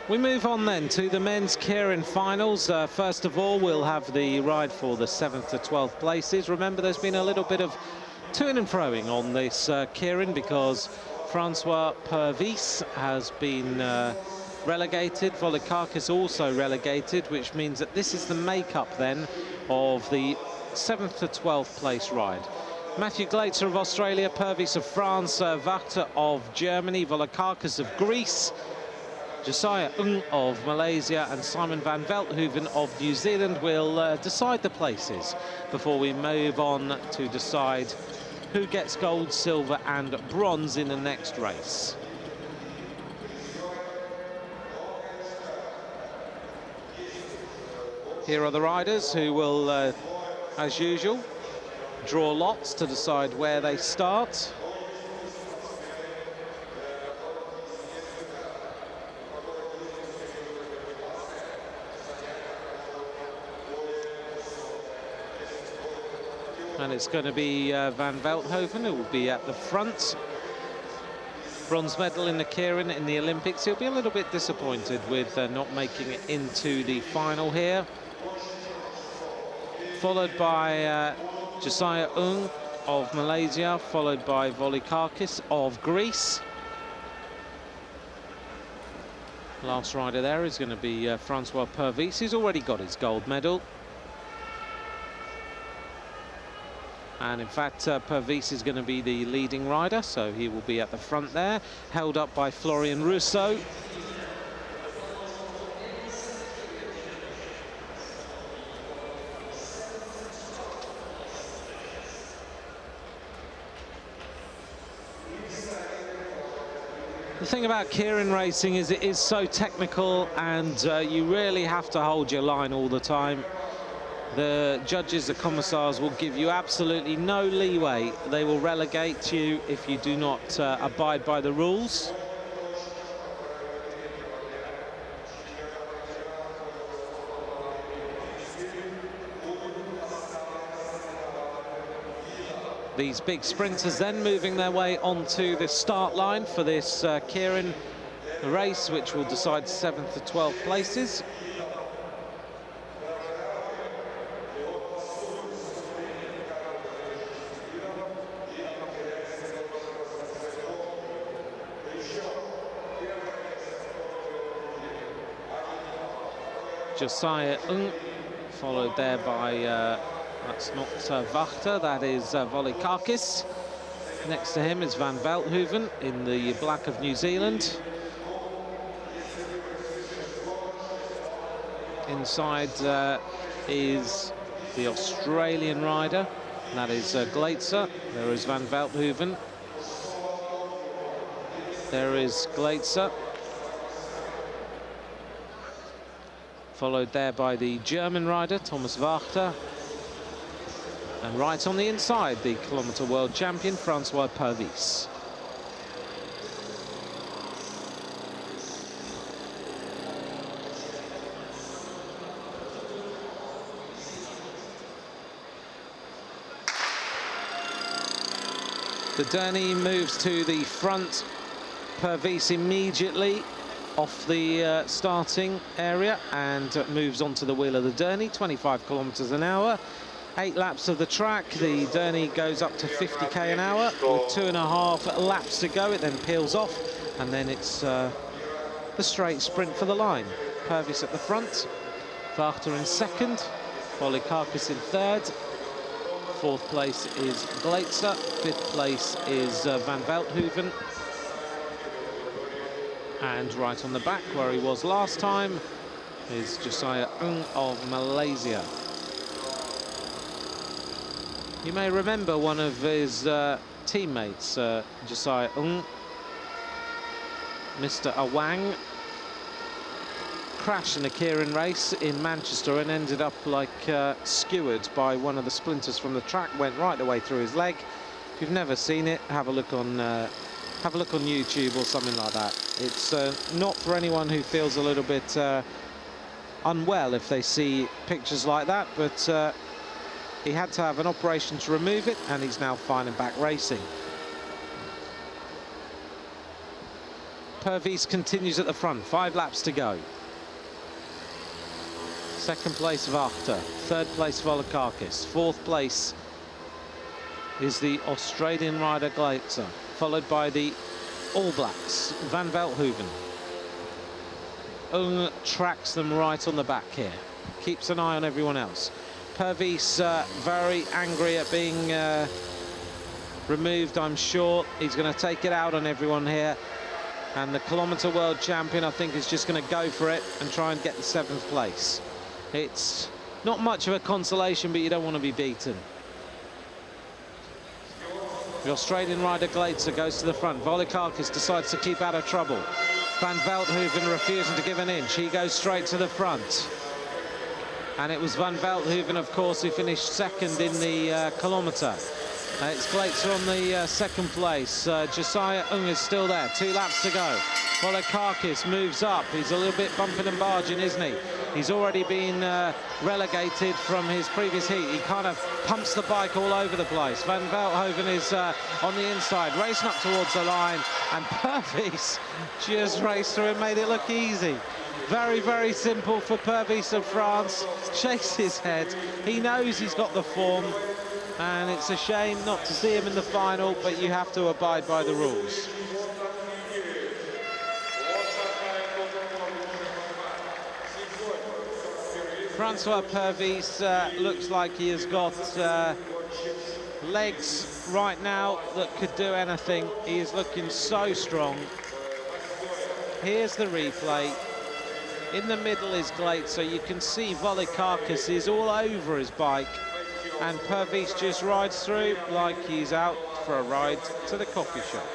We move on then to the men's Keirin finals. First of all, we'll have the ride for the 7th to 12th places. Remember, there's been a little bit of to-ing and fro-ing on this Keirin because Francois Pervis has been relegated. Volikakis also relegated, which means that this is the make-up then of the 7th to 12th place ride. Matthew Glaetzer of Australia, Pervis of France, Wachter of Germany, Volikakis of Greece, Josiah Ung of Malaysia and Simon van Veldhoven of New Zealand will decide the places before we move on to decide who gets gold, silver and bronze in the next race. Here are the riders who will, as usual, draw lots to decide where they start. And it's going to be Van Veldhoven who will be at the front. Bronze medal in the Keirin in the Olympics. He'll be a little bit disappointed with not making it into the final here. Followed by Josiah Ung of Malaysia, followed by Volikakis of Greece. Last rider there is going to be Francois Pervis. He's already got his gold medal. And in fact, Pervis is going to be the leading rider, so he will be at the front there, held up by Florian Rousseau. The thing about Keirin racing is it is so technical, and you really have to hold your line all the time. The judges, the commissars, will give you absolutely no leeway. They will relegate you if you do not abide by the rules. These big sprinters then moving their way onto the start line for this Keirin race, which will decide 7th to 12th places. Josiah Ung, followed there by, that's not Wachter, that is Volikakis. Next to him is Van Veldhoven in the black of New Zealand. Inside is the Australian rider, that is Glaetzer. There is Van Veldhoven. There is Glaetzer. Followed there by the German rider, Thomas Wachter. And right on the inside, the kilometre world champion, Francois Pervis. The Derny moves to the front. Pervis immediately off the starting area and moves onto the wheel of the Derny, 25 kilometres an hour. 8 laps of the track. The Derny goes up to 50k an hour with 2.5 laps to go. It then peels off, and then it's the straight sprint for the line. Pervis at the front, Wachter in second, Volikakis in third. 4th place is Glaetzer, 5th place is Van Veldhoven. And right on the back, where he was last time, is Josiah Ung of Malaysia. You may remember one of his teammates, Josiah Ung, Mr. Awang, crashed in a Keirin race in Manchester and ended up like skewered by one of the splinters from the track, went right the way through his leg. If you've never seen it, have a look on YouTube or something like that. It's not for anyone who feels a little bit unwell if they see pictures like that, but he had to have an operation to remove it, and he's now fine and back racing. Pervis continues at the front, 5 laps to go. Second place Vachta, third place Volokakis, fourth place is the Australian rider Gleitzer, followed by the All Blacks, Van Velthoven. Ung tracks them right on the back here, keeps an eye on everyone else. Pervis very angry at being removed, I'm sure. He's going to take it out on everyone here. And the kilometre world champion, I think, is just going to go for it and try and get the 7th place. It's not much of a consolation, but you don't want to be beaten. The Australian rider Gleitzer goes to the front. Volokakis decides to keep out of trouble. Van Velthoven refusing to give an inch. He goes straight to the front. And it was Van Velthoven, of course, who finished second in the kilometre. It's Gleitzer on the second place. Josiah Ung is still there. 2 laps to go. Volokakis moves up. He's a little bit bumping and barging, isn't he? He's already been relegated from his previous heat. He kind of pumps the bike all over the place. Van Velthoven is on the inside, racing up towards the line, and Pervis just raced through and made it look easy. Very, very simple for Pervis of France. Shakes his head. He knows he's got the form, and it's a shame not to see him in the final, but you have to abide by the rules. Francois Pervis looks like he has got legs right now that could do anything. He is looking so strong. Here's the replay. In the middle is Gleitzer. You can see Volokakis is all over his bike, and Pervis just rides through like he's out for a ride to the coffee shop.